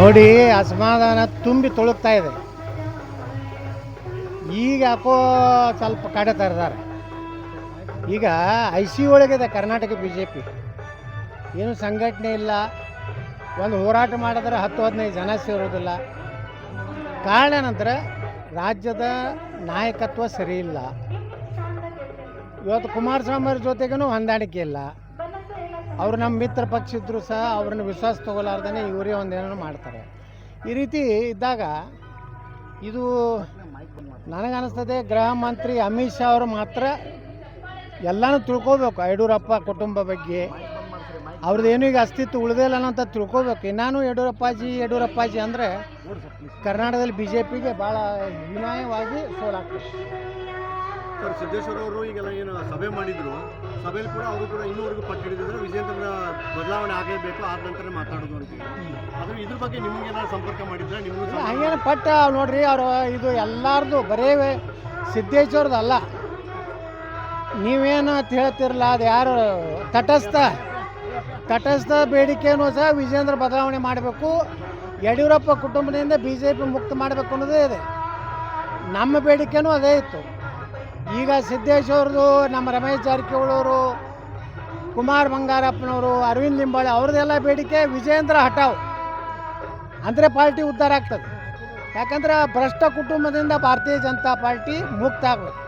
ನೋಡಿ, ಅಸಮಾಧಾನ ತುಂಬಿ ತುಳುಕ್ತಾ ಇದೆ. ಈಗ ಯಾಕೋ ಸ್ವಲ್ಪ ಕಾಡ್ತಾ ಇದ್ದಾರೆ. ಈಗ IC ಒಳಗಿದೆ ಕರ್ನಾಟಕ BJP. ಏನು ಸಂಘಟನೆ ಇಲ್ಲ. ಒಂದು ಹೋರಾಟ ಮಾಡಿದ್ರೆ 10-15 ಜನ ಸೇರೋದಿಲ್ಲ. ಕಾರಣ ನಂತರ ರಾಜ್ಯದ ನಾಯಕತ್ವ ಸರಿ ಇಲ್ಲ. ಇವತ್ತು ಕುಮಾರಸ್ವಾಮಿ ಅವ್ರ ಜೊತೆಗೂ ಹೊಂದಾಣಿಕೆ ಇಲ್ಲ. ಅವರು ನಮ್ಮ ಮಿತ್ರ ಪಕ್ಷ ಇದ್ದರೂ ಸಹ ಅವ್ರನ್ನ ವಿಶ್ವಾಸ ತಗೊಲಾರ್ದೇ ಇವರೇ ಒಂದೇನೋ ಮಾಡ್ತಾರೆ. ಈ ರೀತಿ ಇದ್ದಾಗ ಇದು ನನಗನ್ನಿಸ್ತದೆ ಗೃಹ ಮಂತ್ರಿ ಅಮಿತ್ ಶಾ ಅವರು ಮಾತ್ರ ಎಲ್ಲನೂ ತಿಳ್ಕೋಬೇಕು. ಯಡಿಯೂರಪ್ಪ ಕುಟುಂಬ ಬಗ್ಗೆ ಅವ್ರದ್ದೇನು ಈಗ ಅಸ್ತಿತ್ವ ಉಳಿದಿಲ್ಲ ಅಂತ ತಿಳ್ಕೋಬೇಕು. ಇನ್ನೂ ಯಡಿಯೂರಪ್ಪಾಜಿ ಅಂದರೆ ಕರ್ನಾಟಕದಲ್ಲಿ BJPಗೆ ಭಾಳ ಹೀನಾಯವಾಗಿ ಸೋಲಾಗ್ತದೆ. ಸರ್, ಸಿದ್ದೇಶ್ವರ ಅವರು ಈಗೆಲ್ಲ ಏನು ಸಭೆ ಮಾಡಿದ್ರು, ಸಭೆಯಲ್ಲಿ ಕೂಡ ಅವರು ಕೂಡ ಇನ್ನೂವರೆಗೂ ಪಟ್ಟು ಹಿಡಿದಿದ್ರೆ ವಿಜೇಂದ್ರ ಬದಲಾವಣೆ ಆಗಲೇಬೇಕು, ಆದ ನಂತರ ಮಾತಾಡೋದು ಅಂತ. ಅದು ಇದ್ರ ಬಗ್ಗೆ ನಿಮ್ಗೇನಾದ್ರು ಸಂಪರ್ಕ ಮಾಡಿದ್ರೆ ನಿಮಗೂ ಹಂಗೇನು ಪಟ್ಟ ನೋಡ್ರಿ, ಅವರು ಇದು ಎಲ್ಲರದು ಬರೇ ಸಿದ್ದೇಶ್ವರದಲ್ಲ. ನೀವೇನು ಅಂತ ಹೇಳ್ತಿರಲ್ಲ, ಅದು ಯಾರು ತಟಸ್ಥ ಬೇಡಿಕೆಯೂ ಸಹ ವಿಜೇಂದ್ರ ಬದಲಾವಣೆ ಮಾಡಬೇಕು, ಯಡಿಯೂರಪ್ಪ ಕುಟುಂಬದಿಂದ BJP ಮುಕ್ತ ಮಾಡಬೇಕು ಅನ್ನೋದೇ ಇದೆ. ನಮ್ಮ ಬೇಡಿಕೆನೂ ಅದೇ ಇತ್ತು. ಈಗ ಸಿದ್ದೇಶ್ವರದು, ನಮ್ಮ ರಮೇಶ್ ಜಾರಕಿಹೊಳಿ ಅವರು, ಕುಮಾರ್ ಬಂಗಾರಪ್ಪನವರು, ಅರವಿಂದ್ ಲಿಂಬಾಳೆ ಅವ್ರದ್ದೆಲ್ಲ ಬೇಡಿಕೆ ವಿಜೇಂದ್ರ ಹಟಾವ್ ಅಂದರೆ ಪಾರ್ಟಿ ಉದ್ಧಾರ ಆಗ್ತದೆ. ಯಾಕಂದ್ರೆ ಭ್ರಷ್ಟ ಕುಟುಂಬದಿಂದ ಭಾರತೀಯ ಜನತಾ ಪಾರ್ಟಿ ಮುಕ್ತ ಆಗಬೇಕು.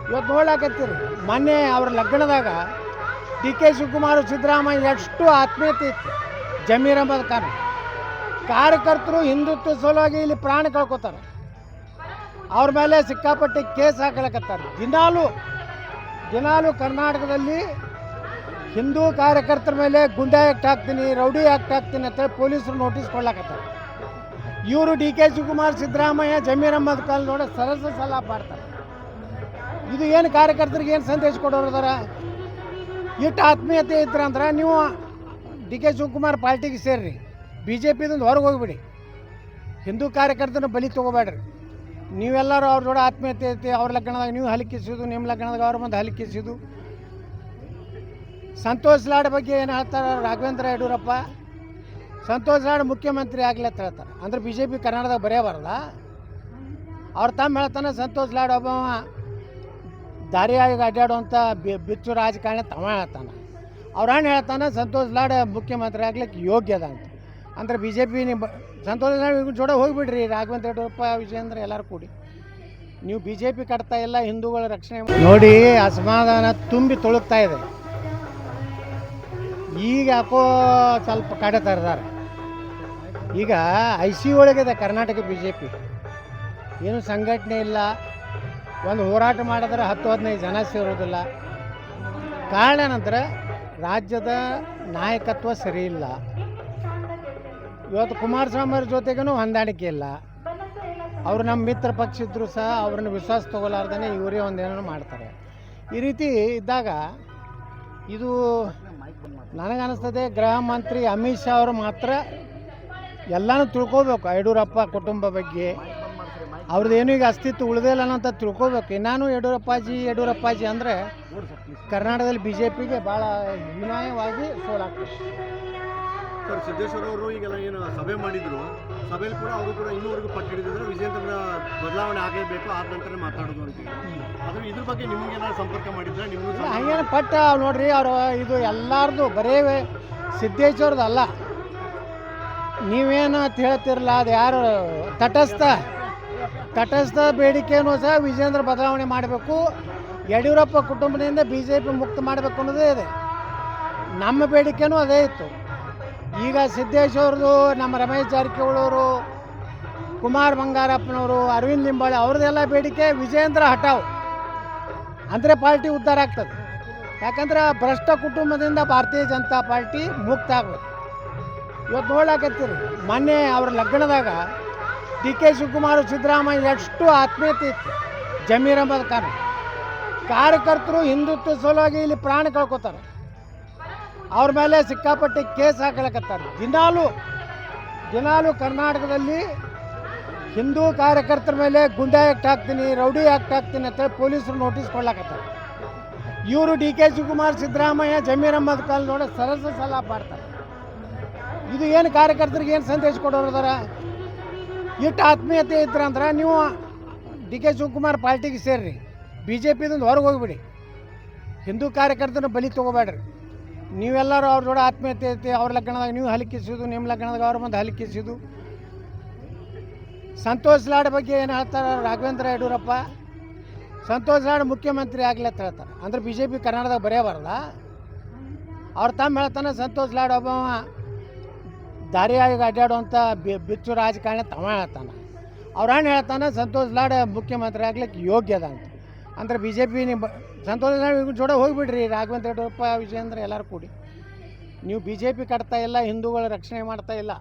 ಇವತ್ತು ನೋಡ್ಲಾಕತ್ತೀರಿ, ಮೊನ್ನೆ ಅವ್ರ ಲಗ್ನದಾಗ DK ಶಿವಕುಮಾರ್ ಸಿದ್ದರಾಮಯ್ಯ ಎಷ್ಟು ಆತ್ಮೀಯತೆ ಇತ್ತು. ಜಮೀರ್ ಅಹಮದ್ ಖಾನ್ ಕಾರ್ಯಕರ್ತರು ಹಿಂದುತ್ವ ಸಲುವಾಗಿ ಇಲ್ಲಿ ಪ್ರಾಣ ಕಳ್ಕೊತಾರೆ. ಅವ್ರ ಮೇಲೆ ಸಿಕ್ಕಾಪಟ್ಟೆ ಕೇಸ್ ಹಾಕಲಕತ್ತಾರೆ. ದಿನಾಲು ಕರ್ನಾಟಕದಲ್ಲಿ ಹಿಂದೂ ಕಾರ್ಯಕರ್ತರ ಮೇಲೆ ಗುಂಡಾ ಆ್ಯಕ್ಟ್ ಹಾಕ್ತೀನಿ, ರೌಡಿ ಆ್ಯಕ್ಟ್ ಹಾಕ್ತೀನಿ ಅಂತೇಳಿ ಪೊಲೀಸರು ನೋಟಿಸ್ ಕೊಡ್ಲಾಕತ್ತಾರೆ. ಇವರು DK ಶಿವಕುಮಾರ್ ಸಿದ್ದರಾಮಯ್ಯ ಜಮೀರ್ ಅಹಮದ್ ಖಾನ್ ನೋಡಿ ಸರಸ ಸಲ ಮಾಡ್ತಾರೆ. ಇದು ಏನು ಕಾರ್ಯಕರ್ತರಿಗೆ ಏನು ಸಂದೇಶ ಕೊಡೋರದಾರ? ಇಟ್ಟು ಆತ್ಮೀಯತೆ ಇದ್ರಂದ್ರೆ ನೀವು DK ಶಿವಕುಮಾರ್ ಪಾರ್ಟಿಗೆ ಸೇರ್ರಿ, BJPದಿಂದ ಹೊರಗೆ ಹೋಗಿಬಿಡಿ. ಹಿಂದೂ ಕಾರ್ಯಕರ್ತನ ಬಲಿ ತೊಗೋಬೇಡ್ರಿ. ನೀವೆಲ್ಲರೂ ಅವ್ರ ಜೋಡ ಆತ್ಮೀಯತೆ ಐತಿ. ಅವ್ರ ಲಗ್ನದಾಗ ನೀವು ಹಲಿಕಿಸೋದು, ನಿಮ್ಮ ಲಗ್ನದಾಗ ಅವ್ರ ಮುಂದೆ ಹಲಿಕಿಸೋದು. ಸಂತೋಷ್ ಲಾಡ್ ಬಗ್ಗೆ ಏನು ಹೇಳ್ತಾರೆ ರಾಘವೇಂದ್ರ ಯಡಿಯೂರಪ್ಪ? ಸಂತೋಷ್ ಲಾಡ್ ಮುಖ್ಯಮಂತ್ರಿ ಆಗಲಿ ಅಂತ ಹೇಳ್ತಾರೆ. ಅಂದ್ರೆ BJP ಕರ್ನಾಟಕದಾಗ ಬರೆಯಬಾರಲ್ಲ. ಅವ್ರು ತಮ್ಮ ಹೇಳ್ತಾನೆ ಸಂತೋಷ್ ಲಾಡ್ ಒಬ್ಬ ದಾರಿಯಾಗಿ ಅಡ್ಡಾಡುವಂಥ ಬಿಚ್ಚು ರಾಜಕಾರಣ ತಮ್ಮ ಹೇಳ್ತಾನೆ. ಅವ್ರ ಅಣ್ಣ ಹೇಳ್ತಾನೆ ಸಂತೋಷ್ ಲಾಡ್ ಮುಖ್ಯಮಂತ್ರಿ ಆಗ್ಲಿಕ್ಕೆ ಯೋಗ್ಯ ಅದ ಅಂತ. ಅಂದ್ರೆ BJP ಸಂತೋಷ್ ಲಾಡ್ ಜೋಡ ಹೋಗಿಬಿಡ್ರಿ. ರಾಘವೇಂದ್ರ ಯಡಿಯೂರಪ್ಪ, ವಿಜೇಂದ್ರ ಎಲ್ಲರೂ ಕೂಡಿ ನೀವು BJP ಕಟ್ತಾ ಇಲ್ಲ, ಹಿಂದೂಗಳ ರಕ್ಷಣೆ ನೋಡಿ. ಅಸಮಾಧಾನ ತುಂಬಿ ತುಳುಕ್ತಾ ಇದೆ. ಈಗ ಯಾಕೋ ಸ್ವಲ್ಪ ಕಾಡ್ತಾ ಇದ್ದಾರೆ. ಈಗ IC ಒಳಗಿದೆ ಕರ್ನಾಟಕ BJP. ಏನು ಸಂಘಟನೆ ಇಲ್ಲ. ಒಂದು ಹೋರಾಟ ಮಾಡಿದ್ರೆ 10-15 ಜನ ಸೇರೋದಿಲ್ಲ. ಕಾರಣ ನಂತರ ರಾಜ್ಯದ ನಾಯಕತ್ವ ಸರಿ ಇಲ್ಲ. ಇವತ್ತು ಕುಮಾರಸ್ವಾಮಿ ಅವ್ರ ಜೊತೆಗೂ ಹೊಂದಾಣಿಕೆ ಇಲ್ಲ. ಅವರು ನಮ್ಮ ಮಿತ್ರ ಪಕ್ಷ ಇದ್ದರೂ ಸಹ ಅವ್ರನ್ನ ವಿಶ್ವಾಸ ತಗೊಲಾರ್ದೇ ಇವರೇ ಒಂದೇನೋ ಮಾಡ್ತಾರೆ. ಈ ರೀತಿ ಇದ್ದಾಗ ಇದು ನನಗನ್ನಿಸ್ತದೆ ಗೃಹ ಮಂತ್ರಿ ಅಮಿತ್ ಶಾ ಅವರು ಮಾತ್ರ ಎಲ್ಲನೂ ತಿಳ್ಕೋಬೇಕು. ಯಡಿಯೂರಪ್ಪ ಕುಟುಂಬ ಬಗ್ಗೆ ಅವ್ರದ್ದೇನು ಈಗ ಅಸ್ತಿತ್ವ ಉಳಿದಿಲ್ಲ ಅಂತ ತಿಳ್ಕೋಬೇಕು. ಇನ್ನೂ ಯಡಿಯೂರಪ್ಪಾಜಿ ಅಂದರೆ ಕರ್ನಾಟಕದಲ್ಲಿ BJPಗೆ ಭಾಳ ಹೀನಾಯವಾಗಿ ಸೋಲಾಗ್ತದೆ. ಸರ್, ಸಿದ್ದೇಶ್ವರ ಅವರು ಈಗೆಲ್ಲ ಏನು ಸಭೆ ಮಾಡಿದ್ರು, ಸಭೆಯಲ್ಲಿ ಕೂಡ ಅವರು ಕೂಡ ಇನ್ನೂವರೆಗೂ ಪಟ್ಟು ಹಿಡಿದಿದ್ರೆ ವಿಜೇಂದ್ರ ಬದಲಾವಣೆ ಆಗಲೇಬೇಕು, ಆದ ನಂತರ ಮಾತಾಡೋದು ಅಂತ. ಅದು ಇದ್ರ ಬಗ್ಗೆ ನಿಮ್ಗೇನಾದ್ರು ಸಂಪರ್ಕ ಮಾಡಿದ್ರೆ ನಿಮಗೂ ಹಂಗೇನು ಪಟ್ಟ ನೋಡ್ರಿ, ಅವರು ಇದು ಎಲ್ಲರದು ಬರೇ ಸಿದ್ದೇಶ್ವರದಲ್ಲ. ನೀವೇನು ಅಂತ ಹೇಳ್ತಿರಲ್ಲ, ಅದು ಯಾರು ತಟಸ್ಥ ಬೇಡಿಕೆಯೂ ಸಹ ವಿಜೇಂದ್ರ ಬದಲಾವಣೆ ಮಾಡಬೇಕು, ಯಡಿಯೂರಪ್ಪ ಕುಟುಂಬದಿಂದ BJP ಮುಕ್ತ ಮಾಡಬೇಕು ಅನ್ನೋದೇ ಇದೆ. ನಮ್ಮ ಬೇಡಿಕೆನೂ ಅದೇ ಇತ್ತು. ಈಗ ಸಿದ್ದೇಶ್ವರದು, ನಮ್ಮ ರಮೇಶ್ ಜಾರಕಿಹೊಳಿ ಅವರು, ಕುಮಾರ್ ಬಂಗಾರಪ್ಪನವರು, ಅರವಿಂದ್ ಲಿಂಬಾಳೆ ಅವ್ರದ್ದೆಲ್ಲ ಬೇಡಿಕೆ ವಿಜೇಂದ್ರ ಹಟಾವ್ ಅಂದರೆ ಪಾರ್ಟಿ ಉದ್ಧಾರ ಆಗ್ತದೆ. ಯಾಕಂದ್ರೆ ಭ್ರಷ್ಟ ಕುಟುಂಬದಿಂದ ಭಾರತೀಯ ಜನತಾ ಪಾರ್ಟಿ ಮುಕ್ತ ಆಗಬೇಕು. ಇವತ್ತು ನೋಡ್ಲಾಕತ್ತೀರಿ, ಮೊನ್ನೆ ಅವ್ರ ಲಗ್ನದಾಗ DK ಶಿವಕುಮಾರ್ ಸಿದ್ದರಾಮಯ್ಯ ಎಷ್ಟು ಆತ್ಮೀಯತೆ ಇತ್ತು. ಜಮೀರ್ ಅಹಮದ್ ಖಾನ್ ಕಾರ್ಯಕರ್ತರು ಹಿಂದುತ್ವ ಸಲುವಾಗಿ ಇಲ್ಲಿ ಪ್ರಾಣ ಕಳ್ಕೊತಾರೆ. ಅವ್ರ ಮೇಲೆ ಸಿಕ್ಕಾಪಟ್ಟೆ ಕೇಸ್ ಹಾಕಲಕತ್ತಾರೆ. ದಿನಾಲು ಕರ್ನಾಟಕದಲ್ಲಿ ಹಿಂದೂ ಕಾರ್ಯಕರ್ತರ ಮೇಲೆ ಗುಂಡಾ ಆ್ಯಕ್ಟ್ ಹಾಕ್ತೀನಿ, ರೌಡಿ ಆ್ಯಕ್ಟ್ ಹಾಕ್ತೀನಿ ಅಂತೇಳಿ ಪೊಲೀಸರು ನೋಟಿಸ್ ಕೊಡ್ಲಾಕತ್ತಾರೆ. ಇವರು DK ಶಿವಕುಮಾರ್ ಸಿದ್ದರಾಮಯ್ಯ ಜಮೀರ್ ಅಹಮದ್ ಖಾನ್ ನೋಡಿ ಸರಸ ಸಲ ಮಾಡ್ತಾರೆ. ಇದು ಏನು ಕಾರ್ಯಕರ್ತರಿಗೆ ಏನು ಸಂದೇಶ ಕೊಡೋರು ಅದಾರ? ಇಟ್ಟು ಆತ್ಮೀಯತೆ ಇದ್ರಂದ್ರೆ ನೀವು ಡಿ ಕೆ ಶಿವಕುಮಾರ್ ಪಾರ್ಟಿಗೆ ಸೇರ್ರಿ, ಬಿ ಜೆ ಪಿದಿಂದ ಹೊರಗೆ ಹೋಗಿಬಿಡಿ. ಹಿಂದೂ ಕಾರ್ಯಕರ್ತನ ಬಲಿ ತೊಗೋಬೇಡ್ರಿ. ನೀವೆಲ್ಲರೂ ಅವ್ರ ಜೋಡ ಆತ್ಮೀಯತೆ ಐತಿ, ಅವ್ರ ಲಗ್ನದಾಗ ನೀವು ಹಲಿಕಿಸೋದು, ನಿಮ್ಮ ಲಗ್ನದಾಗ ಅವ್ರ ಮುಂದೆ ಹಲಿಕಿಸೋದು. ಸಂತೋಷ್ ಲಾಡ್ ಬಗ್ಗೆ ಏನು ಹೇಳ್ತಾರೆ ರಾಘವೇಂದ್ರ ಯಡಿಯೂರಪ್ಪ? ಸಂತೋಷ್ ಲಾಡ್ ಮುಖ್ಯಮಂತ್ರಿ ಆಗಲಿ ಅಂತ ಹೇಳ್ತಾರೆ. ಅಂದ್ರೆ ಬಿ ಜೆ ಪಿ ಕರ್ನಾಟಕದಾಗ ಬರೆಯಬಾರಲ್ಲ. ಅವ್ರು ತಮ್ಮ ಹೇಳ್ತಾನೆ ಸಂತೋಷ್ ಲಾಡ್ ಒಬ್ಬ ದಾರಿಯಾಗಿ ಅಡ್ಡಾಡುವಂಥ ಬಿಚ್ಚು ರಾಜಕಾರಣ ತಮ್ಮ ಹೇಳ್ತಾನೆ. ಅವ್ರ ಹಣ್ಣು ಹೇಳ್ತಾನೆ ಸಂತೋಷ್ ಲಾಡ್ ಮುಖ್ಯಮಂತ್ರಿ ಆಗ್ಲಿಕ್ಕೆ ಯೋಗ್ಯ ಅದ ಅಂತ. ಅಂದ್ರೆ ಬಿ ಜೆ ಪಿ ನಿಮ್ಮ ಸಂತೋಷ್ ಲಾಡ್ ಜೋಡ ಹೋಗಿಬಿಡ್ರಿ. ರಾಘವೇಂದ್ರ ಯಡಿಯೂರಪ್ಪ ವಿಜಯೇಂದ್ರ ಎಲ್ಲರೂ ಕೂಡಿ ನೀವು ಬಿ ಜೆ ಪಿ ಕಟ್ತಾ ಇಲ್ಲ, ಹಿಂದೂಗಳ ರಕ್ಷಣೆ ಮಾಡ್ತಾ ಇಲ್ಲ.